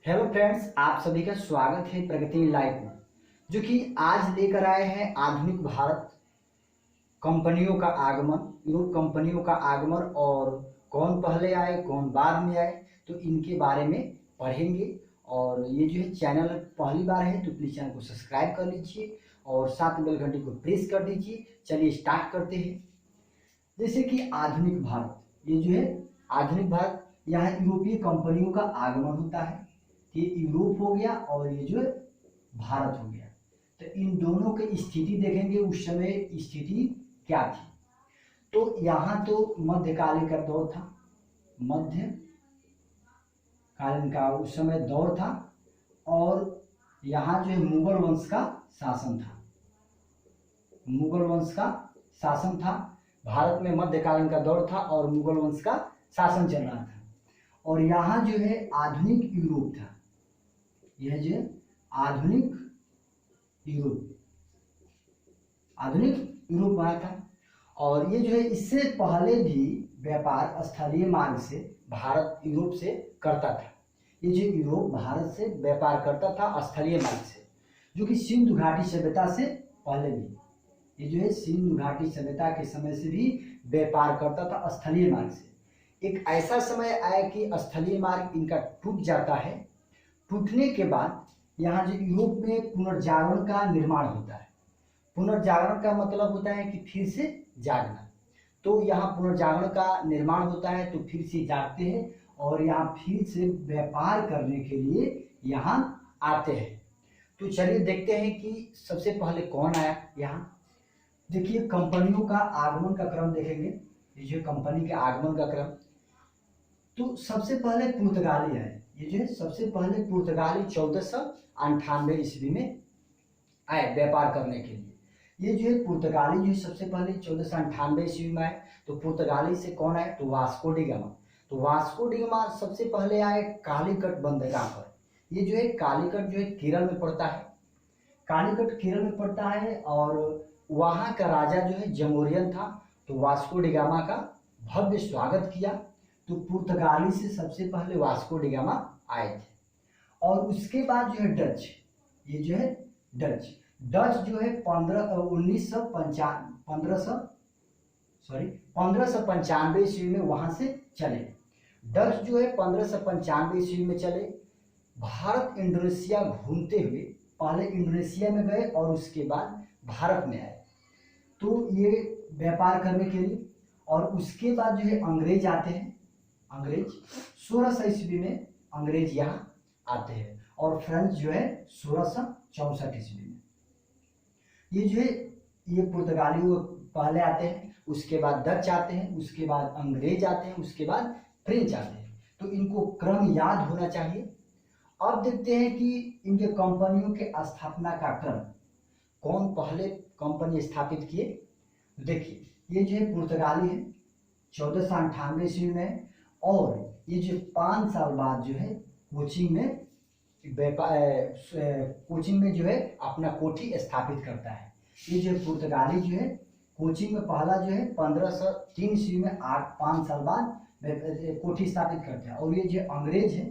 Hello friends, आप सभी का स्वागत है प्रगति लाइव में, जो कि आज लेकर आए हैं आधुनिक भारत कंपनियों का आगमन, यूरोप कंपनियों का आगमन और कौन पहले आए कौन बाद में आए, तो इनके बारे में पढ़ेंगे। और ये जो है चैनल पहली बार है तो प्लीज़ चैनल को सब्सक्राइब कर लीजिए और साथ बेल घंटी को प्रेस कर दीजिए। चलिए स्टार्ट करते हैं। जैसे कि आधुनिक भारत, ये जो है आधुनिक भारत, यहाँ यूरोपीय कंपनियों का आगमन होता है। ये यूरोप हो गया और ये जो है भारत हो गया। तो इन दोनों की स्थिति देखेंगे, उस समय स्थिति क्या थी। तो यहाँ तो मध्यकालीन का दौर था, मध्यकालीन का उस समय दौर था और यहाँ जो है मुगल वंश का शासन था। मुगल वंश का शासन था भारत में, मध्यकालीन का दौर था और मुगल वंश का शासन चल रहा था। और यहाँ जो है आधुनिक यूरोप था, यह जो आधुनिक यूरोप आया था। और ये जो है इससे पहले भी व्यापार स्थलीय मार्ग से भारत यूरोप से करता था। ये जो यूरोप भारत से व्यापार करता था स्थलीय मार्ग से, जो कि सिंधु घाटी सभ्यता से पहले भी, ये जो है सिंधु घाटी सभ्यता के समय से भी व्यापार करता था स्थलीय मार्ग से। एक ऐसा समय आया कि स्थलीय मार्ग इनका टूट जाता है। टूटने के बाद यहाँ जो यूरोप में पुनर्जागरण का निर्माण होता है। पुनर्जागरण का मतलब होता है कि फिर से जागना। तो यहाँ पुनर्जागरण का निर्माण होता है, तो फिर से जागते हैं और यहाँ फिर से व्यापार करने के लिए यहाँ आते हैं। तो चलिए देखते हैं कि सबसे पहले कौन आया। यहाँ देखिए कंपनियों का आगमन का क्रम देखेंगे, ये जो कंपनी के आगमन का क्रम। तो सबसे पहले पुर्तगाली आए। ये जो है सबसे पहले पुर्तगाली 1498 ईस्वी में आए व्यापार करने के लिए। ये जो है पुर्तगाली जो है सबसे पहले 1498 ईस्वी में आए। तो पुर्तगाली से कौन आए, तो वास्को डी गामा। तो वास्को डी गामा सबसे पहले आए कालीकट बंदरगाह पर। ये जो है कालीकट जो है केरल में पड़ता है, कालीकट केरल में पड़ता है। और वहाँ का राजा जो है जमोरियन था। तो वास्को डी गामा का भव्य स्वागत किया। तो पुर्तगाली से सबसे पहले वास्को डी गामा आए थे। और उसके बाद जो है डच, ये जो है डच जो है 1595 ईस्वी में वहां से चले। डच जो है 1595 ईस्वी में चले। भारत इंडोनेशिया घूमते हुए पहले इंडोनेशिया में गए और उसके बाद भारत में आए, तो ये व्यापार करने के लिए। और उसके बाद जो है अंग्रेज आते हैं। अंग्रेज 1600 ईस्वी में अंग्रेज यहाँ आते हैं और फ्रेंच जो है 1664 ईस्वी में। ये जो है ये पुर्तगाली वो पहले आते हैं, उसके बाद डच आते हैं, उसके बाद अंग्रेज आते हैं, उसके बाद फ्रेंच आते हैं। तो इनको क्रम याद होना चाहिए। अब देखते हैं कि इनके कंपनियों के स्थापना का क्रम, कौन पहले कंपनी स्थापित किए। देखिए ये जो है पुर्तगाली है 1498 ईस्वी में। और ये जो 5 साल बाद जो है कोचिंग में जो है अपना कोठी स्थापित करता है। ये जो पुर्तगाली जो है कोचिंग में पहला जो है 1503 ईस्वी में 5 साल बाद कोठी स्थापित करता है। और ये जो अंग्रेज है,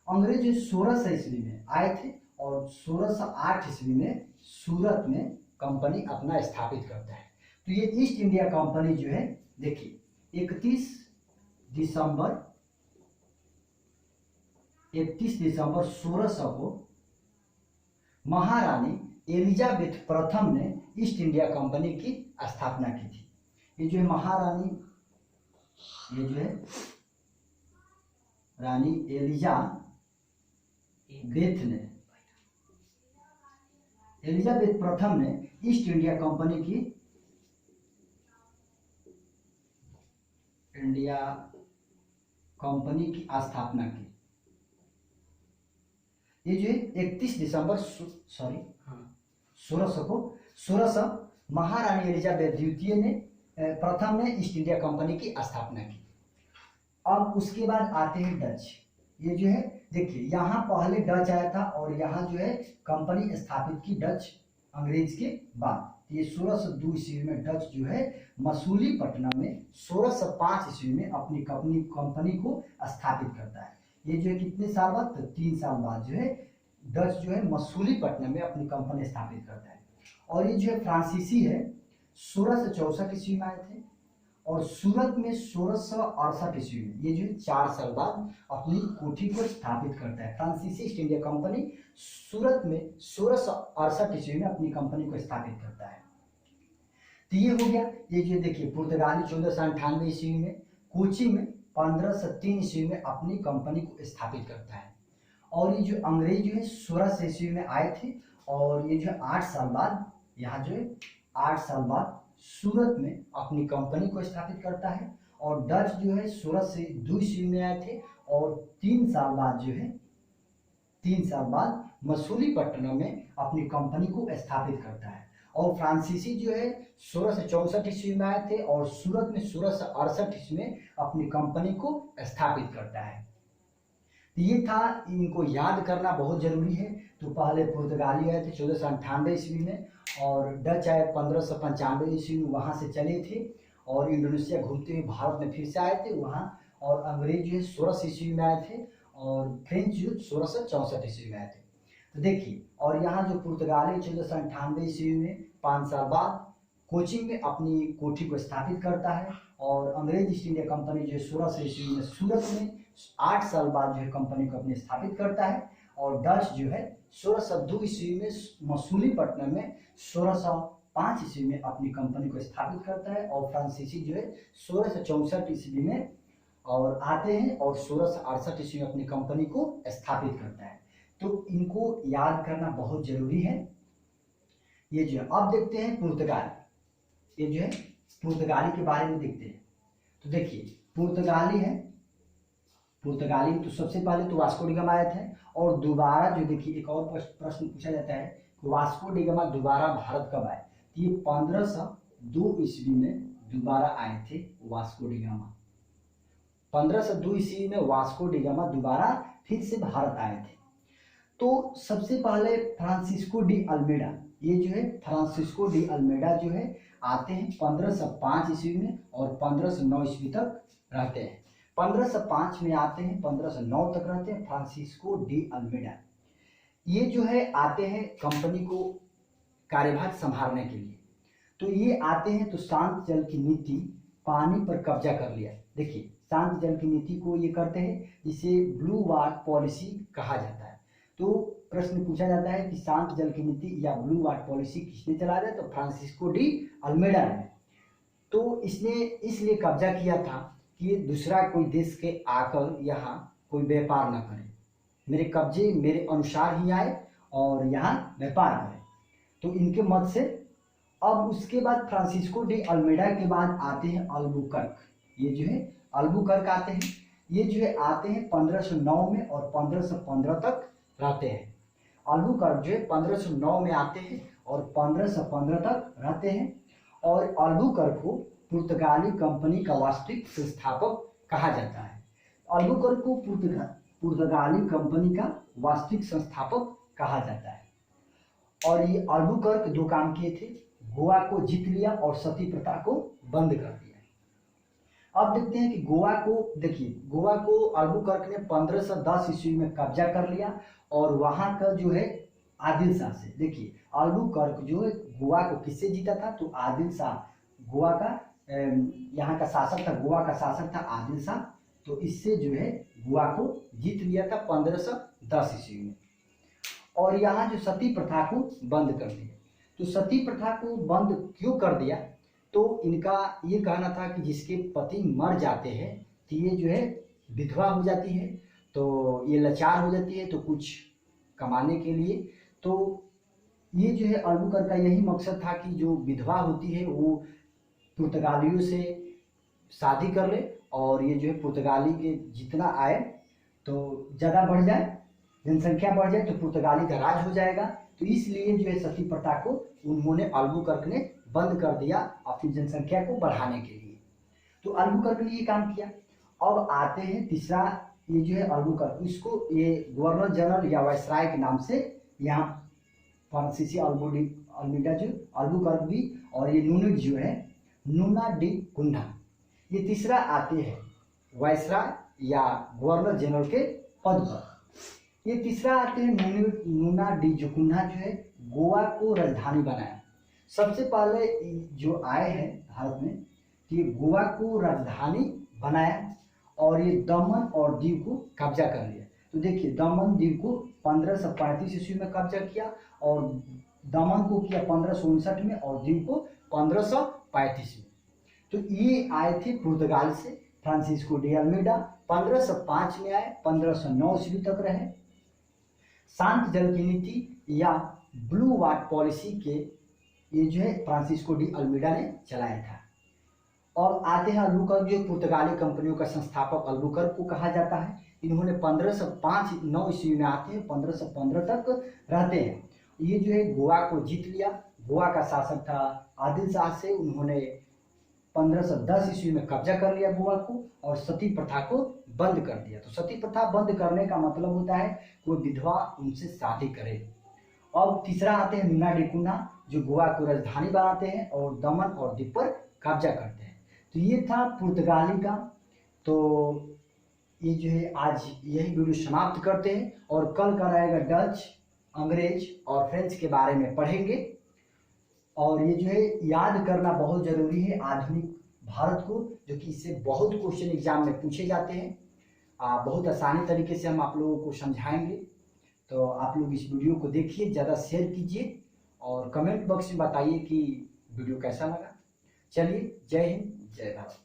अंग्रेज 1600 ईस्वी में आए थे और 1608 ईस्वी में सूरत में कंपनी अपना स्थापित करता है। तो ये ईस्ट इंडिया कंपनी जो है, देखिए 31 दिसंबर 1600 को महारानी एलिजाबेथ प्रथम ने ईस्ट इंडिया कंपनी की स्थापना की थी। ये जो है महारानी, ये जो है रानी एलिजाबेथ प्रथम ने ईस्ट इंडिया कंपनी की स्थापना की। ये जो है 31 दिसंबर 1600 महारानी एलिजाबेथ द्वितीय ने प्रथम ने ईस्ट इंडिया कंपनी की स्थापना की। अब उसके बाद आते हैं डच। ये जो है देखिए यहाँ पहले डच आया था और यहाँ जो है कंपनी स्थापित की डच अंग्रेज के बाद। ये 1602 ईस्वी में डच जो है मसूलीपट्टनम में 1605 ईस्वी में अपनी कंपनी को स्थापित करता है। ये जो है कितने साल बाद, तो 3 साल बाद जो है डच जो है मसूलीपट्टनम में अपनी कंपनी स्थापित करता है। और ये जो है फ्रांसीसी है 1664 ईस्वी में आए थे और सूरत में 1668 ईस्वी में, ये जो है 4 साल बाद अपनी कोठी को स्थापित करता है। फ्रांसीसी ईस्ट इंडिया कंपनी सूरत में 1668 ईस्वी में अपनी कंपनी को स्थापित करता है। तो ये हो गया। ये जो देखिए पुर्तगाली 1498 ईस्वी में, कोची में 1503 ईस्वी में अपनी कंपनी को स्थापित करता है। और ये जो अंग्रेज जो है 1600 ईस्वी में आए थे और ये जो है 8 साल बाद, यहाँ जो है 8 साल बाद सूरत में अपनी कंपनी को स्थापित करता है। और डच जो है 1602 ईस्वी में आए थे और 3 साल बाद जो है 3 साल बाद मसूलीपट्टनम में अपनी कंपनी को स्थापित करता है। और फ्रांसीसी जो है 1664 ईस्वी में आए थे और सूरत में 1668 ईस्वी में अपनी कंपनी को स्थापित करता है। तो ये था, इनको याद करना बहुत जरूरी है। तो पहले पुर्तगाली आए थे 1498 ईस्वी में और डच आए 1595 ईस्वी में, वहाँ से चले थे और इंडोनेशिया घूमते हुए भारत में फिर से आए थे वहाँ। और अंग्रेज जो है 1600 ईस्वी में आए थे और फ्रेंच जो 1664 ईस्वी में आए थे। तो देखिए, और यहाँ जो पुर्तगाली 1498 ईस्वी में 5 साल बाद कोचिंग में अपनी कोठी को स्थापित करता है और अंग्रेज ईस्ट इंडिया कंपनी जो है 1600 ईस्वी में सूरत में 8 साल बाद जो है कंपनी को अपने स्थापित करता है। और डच जो है 1602 ईस्वी में मसूलीपट्टनम में 1605 ईस्वी में अपनी कंपनी को स्थापित करता है। और फ्रांसीसी जो है 1664 ईस्वी में और आते हैं और 1668 ईस्वी में अपनी कंपनी को स्थापित करता है। तो इनको याद करना बहुत जरूरी है। ये जो है, अब देखते हैं पुर्तगाली। ये जो है पुर्तगाली के बारे में देखते हैं। तो देखिए पुर्तगाली है, पुर्तगाली तो सबसे पहले तो वास्को डी गामा आए थे और दोबारा जो देखिए एक और प्रश्न पूछा जाता है कि वास्को डी गामा दोबारा भारत कब आए। तो ये 1502 ईस्वी में दोबारा आए थे वास्को डी गामा। 1502 ईस्वी में वास्को डी गामा दोबारा फिर से भारत आए थे। तो सबसे पहले फ्रांसिस्को डी अल्मेडा, ये जो है फ्रांसिस्को डी अल्मेडा जो है आते हैं 1505 ईस्वी में और 1509 ईस्वी तक रहते हैं। 1505 में आते हैं, 1509 तक रहते हैं फ्रांसिस्को डी अल्मेडा। ये जो है आते हैं कंपनी को कार्यभार संभालने के लिए। तो ये आते हैं तो शांत जल की नीति, पानी पर कब्जा कर लिया। देखिए शांत जल की नीति को ये करते हैं, जिसे ब्लू वाटर पॉलिसी कहा जाता है। तो प्रश्न पूछा जाता है कि शांत जल की नीति या ब्लू वाटर पॉलिसी किसने चलाया, तो फ्रांसिस्को डी अल्मेडा ने। तो इसने इसलिए कब्जा किया था कि दूसरा कोई देश के आकर यहाँ कोई व्यापार न करे, मेरे कब्जे मेरे अनुसार ही आए और यहाँ व्यापार करे। तो इनके मत से अब उसके बाद फ्रांसिस्को डी अल्मेडा के बाद आते हैं अल्बुकर्क। ये जो है अल्बुकर्क आते हैं, ये जो है आते हैं 1509 में और 1515 तक रहते हैं। अल्बुकर्क जो है 1509 में आते हैं और 1515 तक रहते हैं। और अल्बुकर्क को पुर्तगाली कंपनी का वास्तविक संस्थापक कहा जाता है। अल्बुकर्क को पुर्तगाली कंपनी का वास्तविक संस्थापक कहा जाता है। और ये अल्बुकर्क 2 काम किए थे, गोवा को जीत लिया और सती प्रथा को बंद कर दिया। अब देखते हैं कि गोवा को, देखिए गोवा को अल्बुकर्क ने 1510 ईस्वी में कब्जा कर लिया और वहां का जो है आदिल शाह से, देखिए अल्बुकर्क जो है गोवा को किससे जीता था, तो आदिल शाह, गोवा का यहाँ का शासक था, गोवा का शासक था आदिल शाह। तो इससे जो है गोवा को जीत लिया था 1510 ईस्वी में। और यहाँ जो सती प्रथा को बंद कर दिया। तो सती प्रथा को बंद क्यों कर दिया, तो इनका ये कहना था कि जिसके पति मर जाते हैं तो ये जो है विधवा हो जाती है, तो ये लाचार हो जाती है, तो कुछ कमाने के लिए, तो ये जो है अल्बुकर्क का यही मकसद था कि जो विधवा होती है वो पुर्तगालियों से शादी कर ले और ये जो है पुर्तगाली के जितना आए तो ज़्यादा बढ़ जाए, जनसंख्या बढ़ जाए तो पुर्तगाली का राज हो जाएगा। तो इसलिए जो है सती प्रथा को उन्होंने अल्बुकर्क ने बंद कर दिया अपनी जनसंख्या को बढ़ाने के लिए। तो अल्बुकर्क ने ये काम किया। अब आते हैं तीसरा, ये जो है अल्बुकर्क, इसको ये गवर्नर जनरल या वायसराय के नाम से यहाँ फ्रांसीसी अल्मेडा जो अल्बुकर्क भी, और ये नूनिक जो है नूना डी कुंडा, ये तीसरा आते हैं वायसराय या गवर्नर जनरल के पद पर। ये तीसरा आते हैं नूना डी जुकुन्हा, जो है गोवा को राजधानी बनाया। सबसे पहले जो आए हैं भारत में कि गोवा को राजधानी बनाया और ये दमन और दीव को कब्जा कर लिया। तो देखिए दमन दीव को 1535 ईस्वी में कब्जा किया और दमन को किया 1559 में और दीव को 1535 में। तो ये आए थे पुर्तगाल से। फ्रांसिस्को डी अल्मीडा 1505 में आए, 1509 ईस्वी तक रहे। शांत जल की नीति या ब्लू वाटर पॉलिसी के ये जो है फ्रांसिस्को डी अल्मीडा ने चलाया था। और आते हैं अल्बुकर्क, जो पुर्तगाली कंपनियों का संस्थापक अल्बुकर्क को कहा जाता है। इन्होंने 1505-9 ईस्वी में आते हैं, 1515 तक रहते हैं। ये जो है गोवा को जीत लिया। गोवा का शासक था आदिल शाह से, उन्होंने 1510 ईस्वी में कब्जा कर लिया गोवा को और सती प्रथा को बंद कर दिया। तो सती प्रथा बंद करने का मतलब होता है कोई विधवा उनसे शादी करे। और तीसरा आते हैं नूना डी कुन्हा, जो गोवा को राजधानी बनाते हैं और दमन और दीव पर कब्जा करते हैं। तो ये था पुर्तगाली का। तो ये जो है आज यही वीडियो समाप्त करते हैं और कल का रहेगा डच, अंग्रेज और फ्रेंच के बारे में पढ़ेंगे। और ये जो है याद करना बहुत जरूरी है आधुनिक भारत को, जो कि इससे बहुत क्वेश्चन एग्जाम में पूछे जाते हैं। बहुत आसानी तरीके से हम आप लोगों को समझाएंगे। तो आप लोग इस वीडियो को देखिए, ज़्यादा शेयर कीजिए और कमेंट बॉक्स में बताइए कि वीडियो कैसा लगा। चलिए, जय हिंद, जय भारत।